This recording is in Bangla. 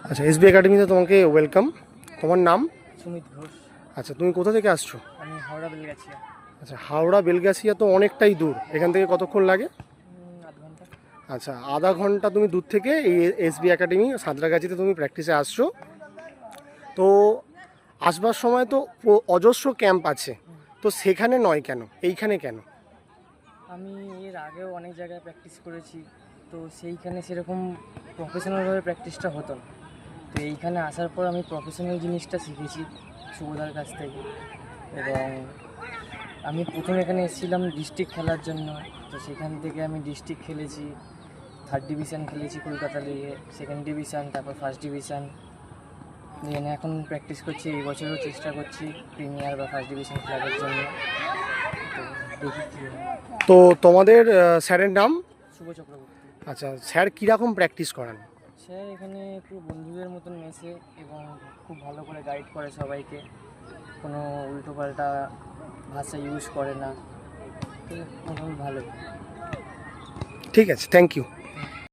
আচ্ছা, এসবি একাডেমিতে তোমাকে ওয়েলকাম। তোমার নাম? সুমিত ঘোষ। আচ্ছা, তুমি কোথা থেকে আসছো? আমি হাওড়া বেলগাছিয়া। আচ্ছা, হাওড়া বেলগাছিয়া তো অনেকটাই দূর, এখান থেকে কতক্ষণ লাগে? আধ ঘন্টা। আচ্ছা, আধা ঘন্টা তুমি দূর থেকে এই এসবি একাডেমি সাঁতরাগাছিতে তুমি প্র্যাকটিসে আসছো। তো আসবার সময় তো অজস্র ক্যাম্প আছে, তো সেখানে নয় কেন, এইখানে কেন? আমি এর আগেও অনেক জায়গায় প্র্যাকটিস করেছি, তো সেইখানে সেরকম প্রফেশনালভাবে প্র্যাকটিসটা হতো না। তো এইখানে আসার পর আমি প্রফেশনাল জিনিসটা শিখেছি সুবোধার কাছ থেকে। এবং আমি প্রথমে এখানে এসেছিলাম ডিস্ট্রিক্ট খেলার জন্য, তো সেখান থেকে আমি ডিস্ট্রিক্ট খেলেছি, 3rd ডিভিশন খেলেছি কলকাতা লিগে, 2nd ডিভিশন, তারপর 1st ডিভিশন। এখানে এখন প্র্যাকটিস করছি, এই বছরও চেষ্টা করছি প্রিমিয়ার বা 1st ডিভিশন খেলার জন্য। তো দেখি কী হয়। তো তোমাদের স্যারের নাম? শুভ চক্রবর্তী। আচ্ছা, স্যার কীরকম প্র্যাকটিস করান? স্যার এখানে পুরো বন্ধুদের মতন মেশে এবং খুব ভালো করে গাইড করে সবাইকে, কোনো উল্টোপাল্টা ভাষা ইউজ করে না, তো মোটামুটি ভালোই। ঠিক আছে, থ্যাংক ইউ।